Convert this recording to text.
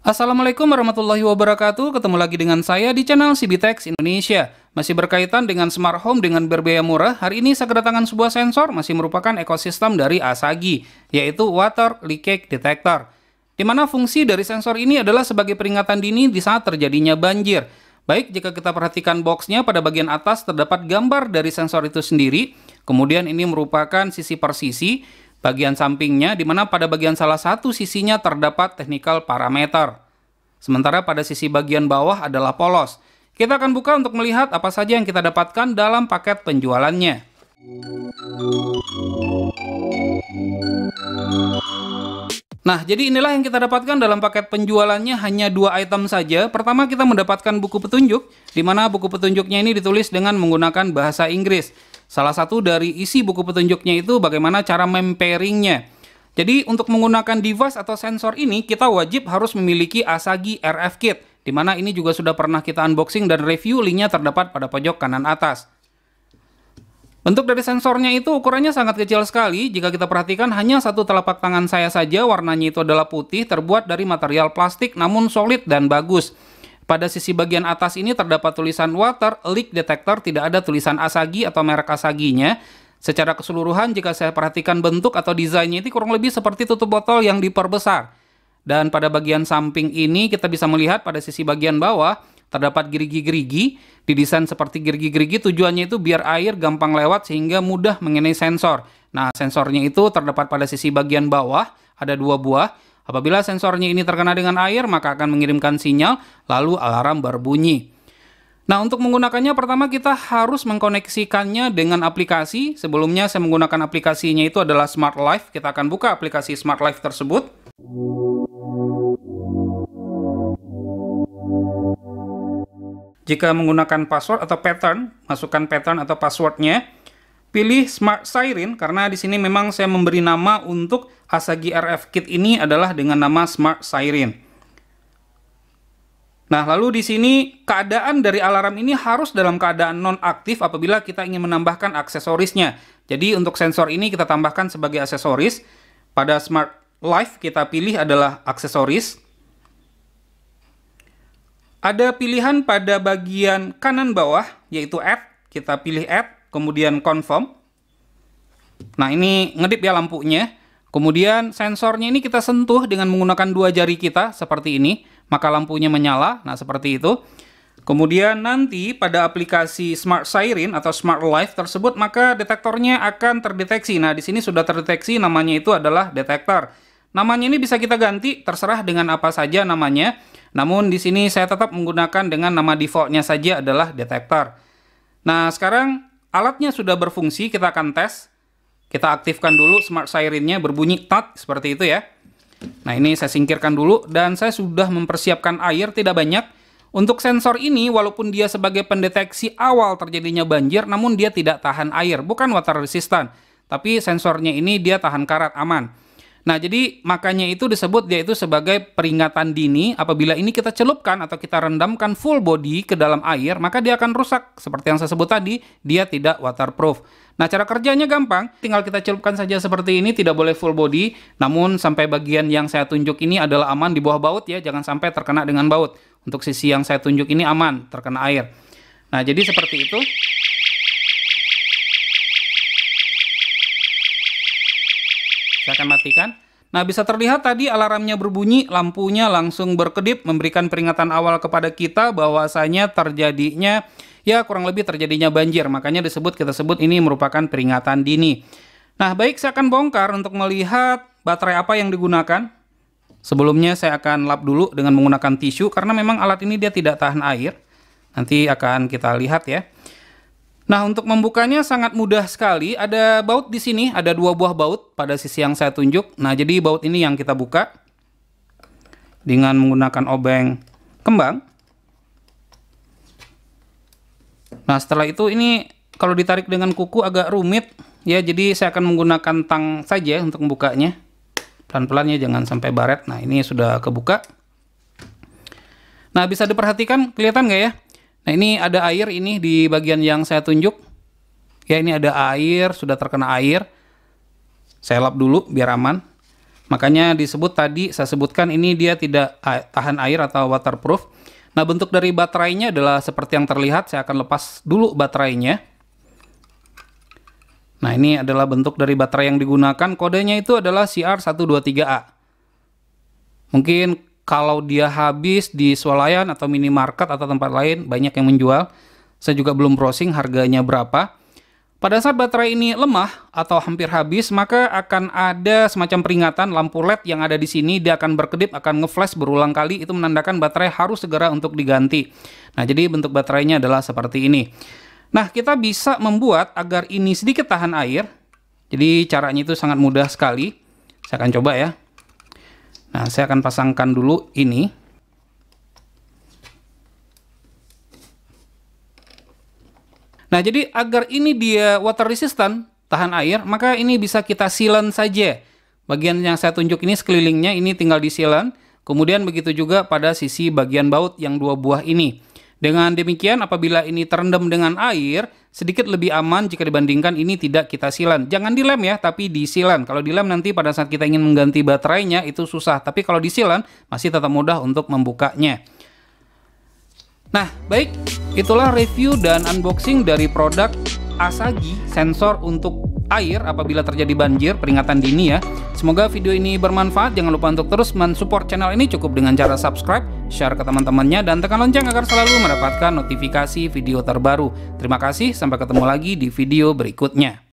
Assalamualaikum warahmatullahi wabarakatuh. Ketemu lagi dengan saya di channel CBTech Indonesia. Masih berkaitan dengan smart home dengan berbiaya murah. Hari ini saya kedatangan sebuah sensor masih merupakan ekosistem dari Asahi, yaitu Water Leakage Detector. Di mana fungsi dari sensor ini adalah sebagai peringatan dini di saat terjadinya banjir. Baik, jika kita perhatikan boxnya, pada bagian atas terdapat gambar dari sensor itu sendiri. Kemudian ini merupakan sisi per sisi. Bagian sampingnya, di mana pada bagian salah satu sisinya terdapat technical parameter. Sementara pada sisi bagian bawah adalah polos. Kita akan buka untuk melihat apa saja yang kita dapatkan dalam paket penjualannya. Nah, jadi inilah yang kita dapatkan dalam paket penjualannya, hanya 2 item saja. Pertama, kita mendapatkan buku petunjuk, di mana buku petunjuknya ini ditulis dengan menggunakan bahasa Inggris. Salah satu dari isi buku petunjuknya itu bagaimana cara mempairingnya. Jadi untuk menggunakan device atau sensor ini, kita wajib harus memiliki Asahi RF Kit, di mana ini juga sudah pernah kita unboxing dan review, linknya terdapat pada pojok kanan atas. Bentuk dari sensornya itu ukurannya sangat kecil sekali. Jika kita perhatikan, hanya satu telapak tangan saya saja, warnanya itu adalah putih, terbuat dari material plastik namun solid dan bagus. Pada sisi bagian atas ini terdapat tulisan Water Leak Detector, tidak ada tulisan Asahi atau merek Asahi-nya. Secara keseluruhan, jika saya perhatikan bentuk atau desainnya itu kurang lebih seperti tutup botol yang diperbesar. Dan pada bagian samping ini kita bisa melihat pada sisi bagian bawah terdapat gerigi-gerigi. Didesain seperti gerigi-gerigi, tujuannya itu biar air gampang lewat sehingga mudah mengenai sensor. Nah, sensornya itu terdapat pada sisi bagian bawah, ada 2 buah. Apabila sensornya ini terkena dengan air, maka akan mengirimkan sinyal, lalu alarm berbunyi. Nah, untuk menggunakannya, pertama kita harus mengkoneksikannya dengan aplikasi. Sebelumnya saya menggunakan aplikasinya itu adalah Smart Life. Kita akan buka aplikasi Smart Life tersebut. Jika menggunakan password atau pattern, masukkan pattern atau passwordnya. Pilih Smart Siren, karena di sini memang saya memberi nama untuk Asahi RF Kit ini adalah dengan nama Smart Siren. Nah, lalu di sini keadaan dari alarm ini harus dalam keadaan non-aktif apabila kita ingin menambahkan aksesorisnya. Jadi untuk sensor ini kita tambahkan sebagai aksesoris. Pada Smart Life kita pilih adalah aksesoris. Ada pilihan pada bagian kanan bawah, yaitu Add. Kita pilih Add. Kemudian confirm. Nah, ini ngedip ya lampunya. Kemudian sensornya ini kita sentuh dengan menggunakan 2 jari kita seperti ini, maka lampunya menyala. Nah, seperti itu. Kemudian nanti pada aplikasi Smart Siren atau Smart Life tersebut, maka detektornya akan terdeteksi. Nah, di sini sudah terdeteksi, namanya itu adalah detektor. Namanya ini bisa kita ganti, terserah dengan apa saja namanya. Namun di sini saya tetap menggunakan dengan nama defaultnya saja adalah detektor. Nah, sekarang alatnya sudah berfungsi, kita akan tes. Kita aktifkan dulu Smart Siren-nya, berbunyi tat, seperti itu ya. Nah, ini saya singkirkan dulu, dan saya sudah mempersiapkan air, tidak banyak. Untuk sensor ini, walaupun dia sebagai pendeteksi awal terjadinya banjir, namun dia tidak tahan air, bukan water resistant. Tapi sensornya ini dia tahan karat, aman. Nah, jadi makanya itu disebut dia itu sebagai peringatan dini. Apabila ini kita celupkan atau kita rendamkan full body ke dalam air, maka dia akan rusak. Seperti yang saya sebut tadi, dia tidak waterproof. Nah, cara kerjanya gampang. Tinggal kita celupkan saja seperti ini, tidak boleh full body. Namun sampai bagian yang saya tunjuk ini adalah aman di bawah baut ya, jangan sampai terkena dengan baut. Untuk sisi yang saya tunjuk ini aman, terkena air. Nah, jadi seperti itu. Saya akan matikan. Nah, bisa terlihat tadi alarmnya berbunyi, lampunya langsung berkedip, memberikan peringatan awal kepada kita bahwasanya terjadinya, ya kurang lebih terjadinya banjir. Makanya kita sebut ini merupakan peringatan dini. Nah, baik, saya akan bongkar untuk melihat baterai apa yang digunakan. Sebelumnya saya akan lap dulu dengan menggunakan tisu, karena memang alat ini dia tidak tahan air. Nanti akan kita lihat ya. Nah, untuk membukanya sangat mudah sekali. Ada baut di sini, ada 2 buah baut pada sisi yang saya tunjuk. Nah, jadi baut ini yang kita buka dengan menggunakan obeng kembang. Nah, setelah itu ini kalau ditarik dengan kuku agak rumit ya, jadi saya akan menggunakan tang saja untuk membukanya. Pelan-pelan ya, jangan sampai baret. Nah, ini sudah kebuka. Nah, bisa diperhatikan, kelihatan nggak ya? Nah, ini ada air ini di bagian yang saya tunjuk. Ya, ini ada air, sudah terkena air. Saya lap dulu biar aman. Makanya disebut tadi, saya sebutkan ini dia tidak tahan air atau waterproof. Nah, bentuk dari baterainya adalah seperti yang terlihat. Saya akan lepas dulu baterainya. Nah, ini adalah bentuk dari baterai yang digunakan. Kodenya itu adalah CR123A. Mungkin kalau dia habis di swalayan atau minimarket atau tempat lain, banyak yang menjual. Saya juga belum browsing harganya berapa. Pada saat baterai ini lemah atau hampir habis, maka akan ada semacam peringatan lampu LED yang ada di sini. Dia akan berkedip, akan nge-flash berulang kali. Itu menandakan baterai harus segera untuk diganti. Nah, jadi bentuk baterainya adalah seperti ini. Nah, kita bisa membuat agar ini sedikit tahan air. Jadi caranya itu sangat mudah sekali. Saya akan coba ya. Nah, saya akan pasangkan dulu ini. Nah, jadi agar ini dia water resistant, tahan air, maka ini bisa kita silen saja. Bagian yang saya tunjuk ini sekelilingnya, ini tinggal disilen. Kemudian begitu juga pada sisi bagian baut yang 2 buah ini. Dengan demikian, apabila ini terendam dengan air, sedikit lebih aman jika dibandingkan ini tidak kita silen. Jangan dilem ya, tapi disilen. Kalau dilem nanti pada saat kita ingin mengganti baterainya, itu susah. Tapi kalau disilen, masih tetap mudah untuk membukanya. Nah, baik, itulah review dan unboxing dari produk Asahi sensor untuk air apabila terjadi banjir, peringatan dini ya. Semoga video ini bermanfaat. Jangan lupa untuk terus mensupport channel ini cukup dengan cara subscribe, share ke teman-temannya, dan tekan lonceng agar selalu mendapatkan notifikasi video terbaru. Terima kasih, sampai ketemu lagi di video berikutnya.